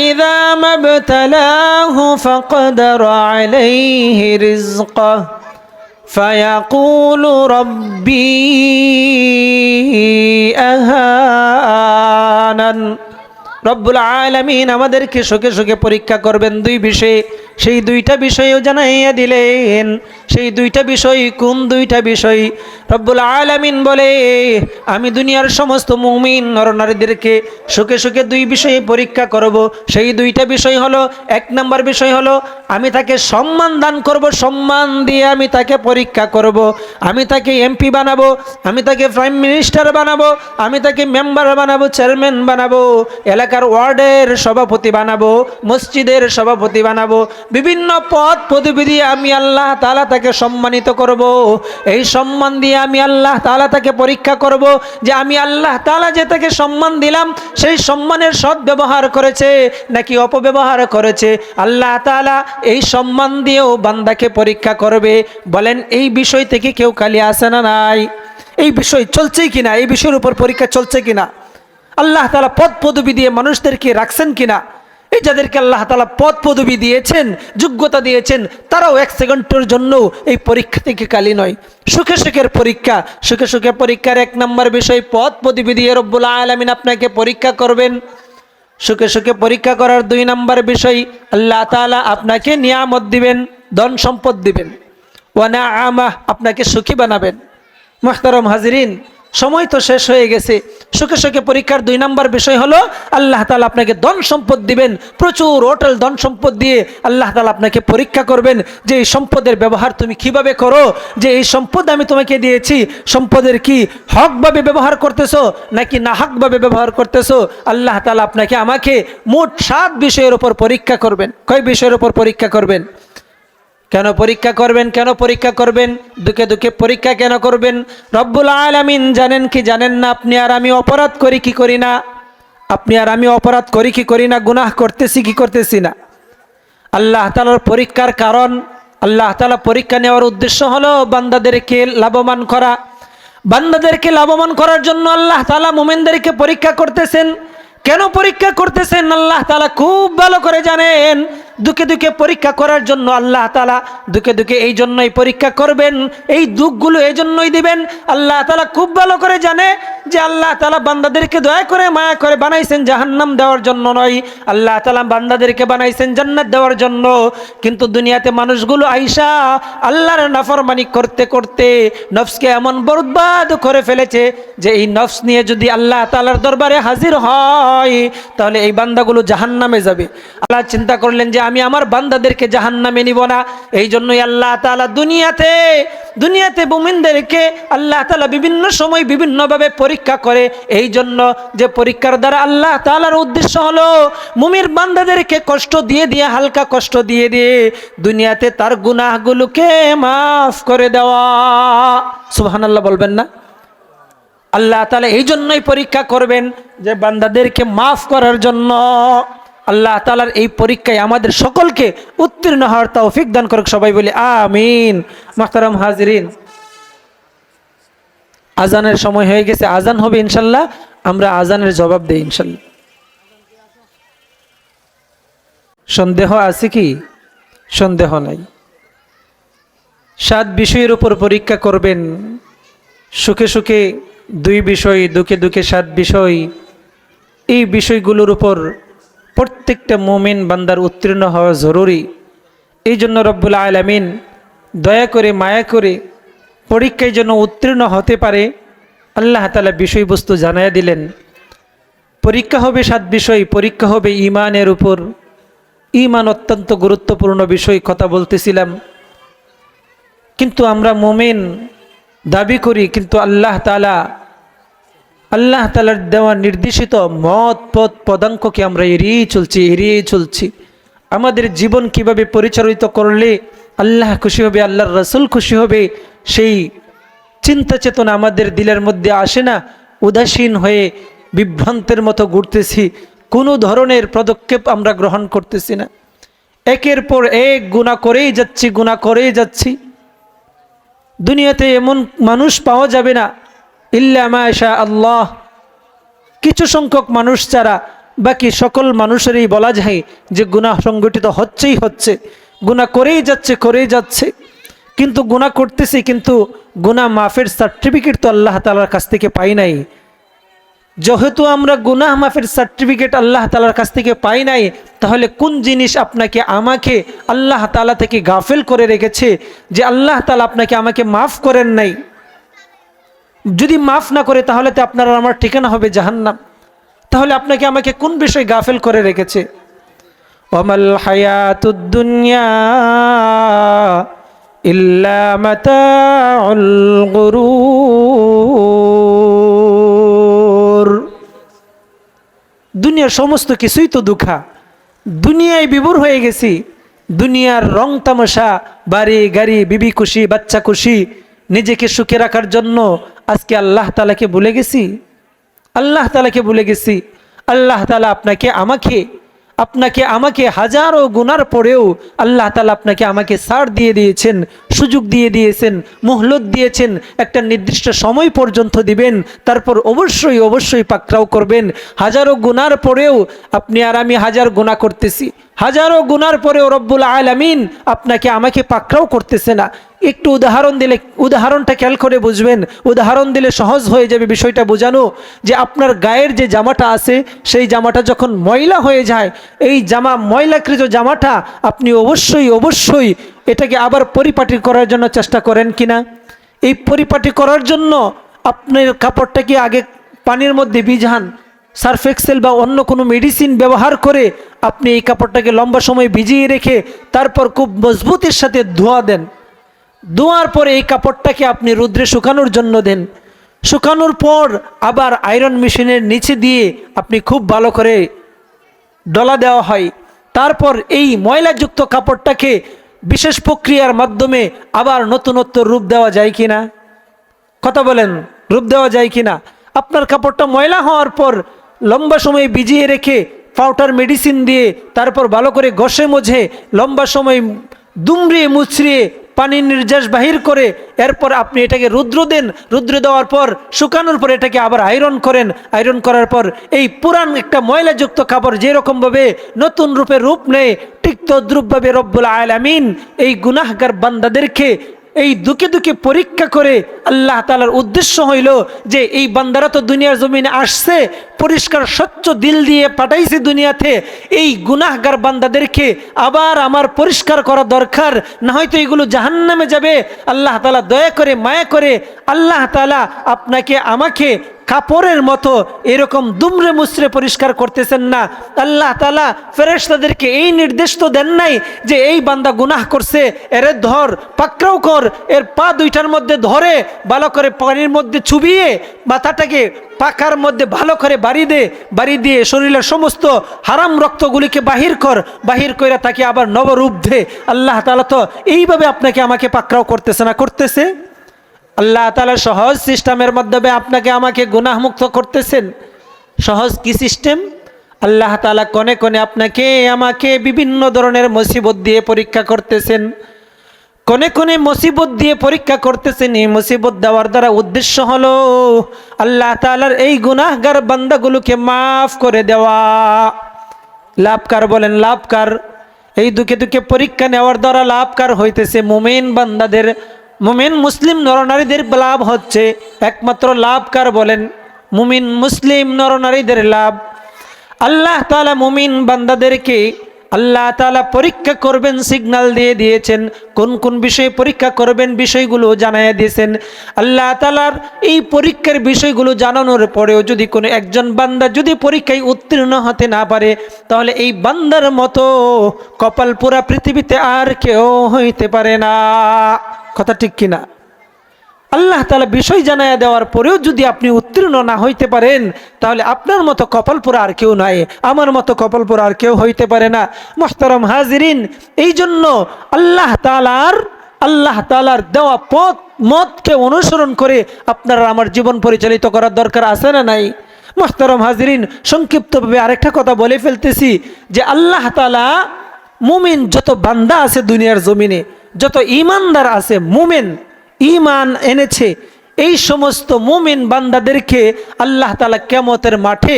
S1: ইযা মাবতালাহু ফাকদারা আলাইহি রিজকাহু ফায়াকুলু রাব্বি আহানান। রব্বুল আলামিন আমাদেরকে সুখে সুখে পরীক্ষা করবেন 2 বিষয়ে, সেই 2টা বিষয়ও জানাইয়া দিলেন। সেই 2টা বিষয় কোন 2টা বিষয়? রব্বুল আলামিন বলে আমি দুনিয়ার সমস্ত মুমিন নরনারীদেরকে সুখে সুখে 2 বিষয়ে পরীক্ষা করব। সেই 2টা বিষয় হলো 1 নম্বর বিষয় হলো আমি তাকে সম্মান দান করব, সম্মান দিয়ে আমি তাকে পরীক্ষা করব। আমি তাকে এমপি বানাবো, আমি তাকে প্রাইম মিনিস্টার বানাবো, আমি তাকে মেম্বার বানাবো, চেয়ারম্যান বানাবো, এলাকা এলাকার ওয়ার্ডের সভাপতি বানাবো, মসজিদের সভাপতি বানাবো, বিভিন্ন পদ পদবি দিয়ে আমি আল্লাহ তাআলা তাকে সম্মানিত করব। এই সম্মান দিয়ে আমি আল্লাহ তাআলা তাকে পরীক্ষা করব যে আমি আল্লাহ তাআলা যে তাকে সম্মান দিলাম সেই সম্মানের সদ্ব্যবহার করেছে নাকি অপব্যবহার করেছে। আল্লাহ তাআলা এই সম্মান দিয়েও বান্দাকে পরীক্ষা করবে। বলেন এই বিষয় থেকে কেউ খালি আসে না নাই? এই বিষয় চলছে কিনা, এই বিষয়ের উপর পরীক্ষা চলছে কিনা, আল্লাহ তাআলা পদ পদবি দিয়ে মানুষদেরকে রাখছেন কিনা। এই যাদেরকে আল্লাহ তাআলা পদ পদবি দিয়েছেন, যোগ্যতা দিয়েছেন, তারাও এক সেকেন্ডের জন্য এই পরীক্ষা থেকে খালি নয়। সুখে সুখের পরীক্ষা, সুখে সুখে পরীক্ষার এক নম্বর বিষয় পদ পদবি দিয়ে রব্বুল আলামিন আপনাকে পরীক্ষা করবেন। সুখে সুখে পরীক্ষা করার দুই নম্বর বিষয় আল্লাহ তাআলা আপনাকে নিয়ামত দিবেন, ধন সম্পদ দিবেন, ওয়া নাআমাহ, আপনাকে সুখী বানাবেন। মুহতারাম হাজিরিন, সময় তো শেষ হয়ে গেছে। সুখে সুখে পরীক্ষার দুই নম্বর বিষয় হলো আল্লাহ তাআলা আপনাকে ধন সম্পদ দিবেন, প্রচুর হোটেল ধন সম্পদ দিয়ে আল্লাহ তাআলা আপনাকে পরীক্ষা করবেন যে এই সম্পদের ব্যবহার তুমি কিভাবে করো, যে এই সম্পদ আমি তোমাকে দিয়েছি সম্পদের কি হকভাবে ব্যবহার করতেছো নাকি নাহকভাবে ব্যবহার করতেছো। আল্লাহ তাআলা আপনাকে আমাকে মোট 7 বিষয়ের উপর পরীক্ষা করবেন। কয় বিষয়ের উপর পরীক্ষা করবেন? কেন পরীক্ষা করবেন? কেন পরীক্ষা করবেন? দুঃখে দুঃখে পরীক্ষা কেন করবেন? রব্বুল আলামিন জানেন কি জানেন না আপনি আর আমি অপরাধ করি কি করি না? আপনি আর আমি অপরাধ করি কি করি না? গুনাহ করতেছি কি করতেছি না? আল্লাহ তাআলার পরীক্ষার কারণ, আল্লাহ তাআলা পরীক্ষা নেওয়ার উদ্দেশ্য হলো বান্দাদেরকে লাভবান করা। বান্দাদেরকে লাভবান করার জন্য আল্লাহ তাআলা মুমিনদেরকে পরীক্ষা করতেছেন। কেন পরীক্ষা করতেছেন আল্লাহ তাআলা খুব ভালো করে জানেন। দুঃখে দুঃখে পরীক্ষা করার জন্য আল্লাহ তাআলা দুঃখে দুঃখে এই জন্যই পরীক্ষা করবেন, এই দুঃখগুলো এই জন্যই দিবেন। আল্লাহ তাআলা খুব ভালো করে জানে যে আল্লাহ তাআলা বান্দাদেরকে দয়া করে মায়া করে বানাইছেন জাহান্নাম দেওয়ার জন্য নয়, আল্লাহ তাআলা বান্দাদেরকে বানাইছেন জান্নাত দেওয়ার জন্য। কিন্তু দুনিয়াতে মানুষগুলো আইসা আল্লাহর নাফরমানি করতে করতে নফসকে এমন বরবাদ করে ফেলেছে যে এই নফস নিয়ে যদি আল্লাহ তাআলার দরবারে হাজির হয় তাহলে এই বান্দাগুলো জাহান্নামে যাবে। আল্লাহ চিন্তা করলেন যে আমি আমার বান্দাদেরকে জাহান্নামে নিব না। এই জন্যই আল্লাহ তাআলা দুনিয়াতে মুমিনদেরকে আল্লাহ তাআলা বিভিন্ন সময় বিভিন্নভাবে পরীক্ষা করে। এই জন্য যে পরীক্ষার দ্বারা আল্লাহ তাআলার উদ্দেশ্য হলো মুমিন বান্দাদেরকে কষ্ট দিয়ে দিয়ে, হালকা কষ্ট দিয়ে দিয়ে দুনিয়াতে তার গুনাহগুলোকে মাফ করে দেওয়া। সুবহানাল্লাহ বলবেন না? আল্লাহ তাআলা এই জন্যই পরীক্ষা করবেন যে বান্দাদেরকে মাফ করার জন্য। আল্লাহ তাআলার এই পরীক্ষায় আমাদের সকলকে উত্তীর্ণ হওয়ার তৌফিক দান করুক। সবাই বলি আমিন। মুহতারাম হাজিরিন, আজানের সময় হয়ে গেছে, আজান হবে ইনশাল্লাহ, আমরা আজানের জবাব দেই ইনশাল্লাহ। সন্দেহ আছে কি? সন্দেহ নাই। 7 বিষয়ের উপর পরীক্ষা করবেন। সুখে সুখে 2 বিষয়, দুঃখে দুঃখে 7 বিষয়। এই বিষয়গুলোর উপর প্রত্যেকটা মুমিন বান্দার উত্তীর্ণ হওয়া জরুরি। এই জন্য রব্বুল আলামিন দয়া করে মায়া করে পরীক্ষায় যেন উত্তীর্ণ হতে পারে আল্লাহ তাআলা বিষয়বস্তু জানায়া দিলেন। পরীক্ষা হবে 7 বিষয়। পরীক্ষা হবে ঈমানের উপর। ঈমান অত্যন্ত গুরুত্বপূর্ণ বিষয়, কথা বলতেছিলাম। কিন্তু আমরা মুমিন দাবি করি, কিন্তু আল্লাহ তাআলার দেওয়া নির্দেশিত মত পথ পদাঙ্ককে আমরা এড়িয়ে চলছি। আমাদের জীবন কিভাবে পরিচালিত করলে আল্লাহ খুশি হবে, আল্লাহর রাসূল খুশি হবে, সেই চিন্তা চেতনা আমাদের দিলের মধ্যে আসে না। উদাসীন হয়ে বিভ্রান্তের মতো ঘুরতেছি, কোনো ধরনের পদক্ষেপ আমরা গ্রহণ করতেছি না। একের পর এক গুনাহ করেই যাচ্ছি। দুনিয়াতে এমন মানুষ পাওয়া যাবে না ইল্লা মাশা আল্লাহ, কিছু সংখ্যক মানুষ ছাড়া বাকি সকল মানুষেরই বলা যায় যে গুনাহ সংগঠিত হচ্ছে। গুনাহ করেই যাচ্ছে। কিন্তু গুনাহ করতেছি, কিন্তু গুনাহ মাফের সার্টিফিকেট তো আল্লাহ তাআলার কাছ থেকে পাই নাই। যেহেতু আমরা গুনাহ মাফের সার্টিফিকেট আল্লাহ তাআলার কাছ থেকে পাই নাই, তাহলে কোন জিনিস আপনাকে আমাকে আল্লাহ তাআলা থেকে গাফেল করে রেখেছে যে আল্লাহ তাআলা আপনাকে আমাকে মাফ করেন নাই? যদি মাফ না করে তাহলে তো আপনার আমার ঠিকানা হবে জাহান্নাম। তাহলে আপনাকে আমাকে কোন বিষয় গাফেল করে রেখেছে? ওয়ামাল হায়াতুদ দুনিয়া ইল্লা মাতাউল গুরুর। দুনিয়ার সমস্ত কিছুই তো দুঃখা, দুনিয়ায় বিভোর হয়ে গেছি। দুনিয়ার রং তামাশা, বাড়ি গাড়ি, বিবি খুশি, বাচ্চা খুশি, নিজেকে সুখে রাখার জন্য আজকে আল্লাহ তাআলাকে ভুলে গেছি। আল্লাহ তাআলাকে ভুলে গেছি। আল্লাহ তাআলা আপনাকে আমাকে হাজারো গুনার পরেও আল্লাহ তাআলা আপনাকে আমাকে ছাড় দিয়ে দিয়েছেন, সুযোগ দিয়ে দিয়েছেন, মুহলত দিয়েছেন, একটা নির্দিষ্ট সময় পর্যন্ত দিবেন, তারপর অবশ্যই পাকড়াও করবেন। হাজারো গুনার পরেও আপনি আর আমি হাজার গুনাহ করতেছি, হাজারো গুনার পরেও রব্বুল আলামিন আপনাকে আমাকে পাকড়াও করতেছে না। একটু উদাহরণটা খেয়াল করে বুঝবেন। উদাহরণ দিলে সহজ হয়ে যাবে বিষয়টা বোঝানো। যে আপনার গায়ের যে জামাটা আছে, সেই জামাটা যখন ময়লা হয়ে যায়, এই ময়লাকৃত জামাটা আপনি অবশ্যই এটাকে আবার পরিপাটি করার জন্য চেষ্টা করেন কিনা? এই পরিপাটি করার জন্য আপনার কাপড়টাকে আগে পানির মধ্যে ভিজান, সার্ফ এক্সেল বা অন্য কোনো মেডিসিন ব্যবহার করে আপনি এই কাপড়টাকে লম্বা সময় ভিজিয়ে রেখে তারপর খুব মজবুতির সাথে ধোয়া দেন। ধোয়ার পরে এই কাপড়টাকে আপনি রোদ্রে শুকানোর জন্য দেন। শুকানোর পর আবার আয়রন মেশিনের নিচে দিয়ে আপনি খুব ভালো করে ডলা দেওয়া হয়। তারপর এই ময়লাযুক্ত কাপড়টাকে বিশেষ প্রক্রিয়ার মাধ্যমে আবার নতুনত্ব রূপ দেওয়া যায় কিনা? কথা বলেন, রূপ দেওয়া যায় কিনা? আপনার কাপড়টা ময়লা হওয়ার পর লম্বা সময় ভিজিয়ে রেখে পাউডার মেডিসিন দিয়ে তারপর ভালো করে ঘষে মুছে লম্বা সময় দুমড়িয়ে মুচড়িয়ে পানির নির্যাস বাহির করে এরপর আপনি এটাকে রুদ্র দেওয়ার পর শুকানোর পর এটাকে আবার আয়রন করেন। আয়রন করার পর এই পুরান একটা ময়লাযুক্ত কাপড় যেরকমভাবে নতুন রূপে রূপ নেয়, ঠিক তদ্রূপভাবে রব্বুল আলামিন এই গুনাহগার বান্দাদেরকে এই দুঃখে পরীক্ষা করে আল্লাহ তাআলার উদ্দেশ্য হইল যে এই বান্দারা তো দুনিয়ার জমিনে আসছে, পরিষ্কার স্বচ্ছ দিল দিয়ে পাঠাইছে দুনিয়াতে, এই গুনাহগার বান্দাদেরকে আবার আমার পরিষ্কার করা দরকার, না হয়তো এগুলো জাহান্নামে যাবে। আল্লাহ তাআলা দয়া করে মায়া করে আল্লাহ তাআলা আপনাকে আমাকে কাপড়ের মতো এরকম দুমড়ে মুচড়ে পরিষ্কার করতেছেন না। আল্লাহ তাআলা ফেরেশতাদেরকে এই নির্দেশ তো দেন নাই যে এই বান্দা গুনাহ করছে, এরে ধর, পাকড়াও কর, এর পা দুইটার মধ্যে ধরে ভালো করে পানির মধ্যে চুবিয়ে মাথাটাকে পাকার মধ্যে ভালো করে বাড়ি দিয়ে শরীরের সমস্ত হারাম রক্তগুলিকে বাহির করে তাকে আবার নবরূপ দে। আল্লাহ তাআলা তো এইভাবে আপনাকে আমাকে পাকড়াও করতেছে না, করতেছে। আল্লাহ তাআলা সহজ সিস্টেমের মাধ্যমে আপনাকে আমাকে গুনাহমুক্ত করতেছেন। সহজ কি সিস্টেম? আল্লাহ তাআলা কোণে কোণে আপনাকে আমাকে বিভিন্ন ধরনের মুসিবত দিয়ে পরীক্ষা করতেছেন, কোণে কোণে মুসিবত দিয়ে পরীক্ষা করতেছেন। এই মুসিবত দেওয়ার দ্বারা উদ্দেশ্য হলো আল্লাহ তাআলার এই গুনাহগার বান্দাগুলোকে মাফ করে দেওয়া। লাভকার বলেন, লাভকার। এই দুঃখে পরীক্ষা নেওয়ার দ্বারা লাভকার হইতেছে মুমিন বান্দাদের, মুমিন মুসলিম নরনারীদের লাভ হচ্ছে। একমাত্র লাভকার বলেন মুমিন মুসলিম নরনারীদের লাভ। আল্লাহ তাআলা মুমিন বান্দাদেরকে আল্লাহ তাআলা পরীক্ষা করবেন, সিগন্যাল দিয়ে দিয়েছেন। কোন কোন বিষয়ে পরীক্ষা করবেন বিষয়গুলো জানাইয়া দিয়েছেন। আল্লাহ তাআলার এই পরীক্ষার বিষয়গুলো জানানোর পরেও যদি কোনো একজন বান্দা যদি পরীক্ষায় উত্তীর্ণ হতে না পারে, তাহলে এই বান্দার মতো কপাল পোড়া পৃথিবীতে আর কেউ হইতে পারে না। কথা ঠিক কিনা? আল্লাহ তাআলা বিষয় জানাইয়া দেওয়ার পরেও যদি আপনি উত্তীর্ণ না হইতে পারেন, তাহলে আপনার মতো কপাল পোড়া আর কেউ নাই, আমার মতো কপাল পোড়া আর কেউ হইতে পারে না। মুহতারাম হাজিরিন, এই জন্য আল্লাহ তাআলার দেওয়া মতকে অনুসরণ করে আপনার আমার জীবন পরিচালিত করার দরকার আছে না নাই? মুহতারাম হাজিরিন, সংক্ষিপ্তভাবে আরেকটা কথা বলে ফেলতেছি যে আল্লাহ তাআলা মুমিন যত বান্দা আছে দুনিয়ার জমিনে, যত ঈমানদার আছে, মুমিন ঈমান এনেছে, এই সমস্ত মুমিন বান্দাদেরকে আল্লাহ তাআলা কিয়ামতের মাঠে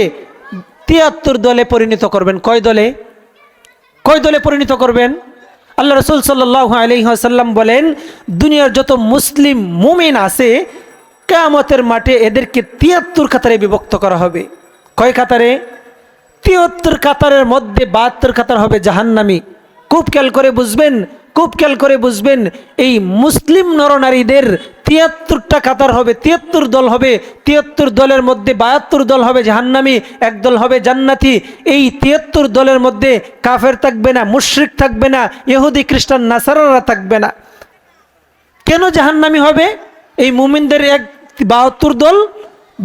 S1: ৭৩ দলে পরিণত করবেন। কয় দলে পরিণত করবেন? আল্লাহ রাসূল সাল্লাল্লাহু আলাইহি ওয়াসাল্লাম বলেন, দুনিয়ার যত মুসলিম মুমিন আছে কিয়ামতের মাঠে এদেরকে ৭৩ কাতারে বিভক্ত করা হবে। কয় কাতারে? ৭৩ কাতারের মধ্যে ৭২ কাতার হবে জাহান্নামী। খুব খেয়াল করে বুঝবেন, এই মুসলিম নরনারীদের ৭৩টা কাতার হবে, ৭৩ দল হবে। ৭৩ দলের মধ্যে ৭২ দল হবে জাহান্নামী, এক দল হবে জান্নাতি। এই ৭৩ দলের মধ্যে কাফের থাকবে না, মুশরিক থাকবে না, ইহুদি খ্রিস্টান নাসারারা থাকবে না। কেন জাহান্নামী হবে? এই মুমিনদের ৭২ দল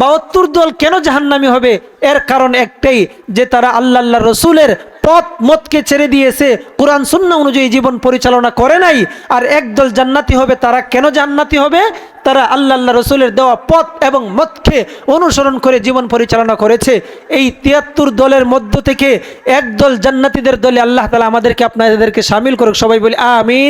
S1: 72 দল কেন জাহান্নামী হবে? এর কারণ একটাই, যে তারা আল্লাহ রসুলের পথ মতকে ছেড়ে দিয়েছে, কোরআন সুন্নাহ অনুযায়ী জীবন পরিচালনা করে নাই। আর একদল জান্নাতি হবে, তারা কেন জান্নাতি হবে? তারা আল্লাহ রসুলের দেওয়া পথ এবং মতকে অনুসরণ করে জীবন পরিচালনা করেছে। এই 73 দলের মধ্য থেকে একদল জান্নাতীদের দলে আল্লাহ তাআলা আমাদেরকে আপনাদেরকে শামিল করুক। সবাই বলি আমিন।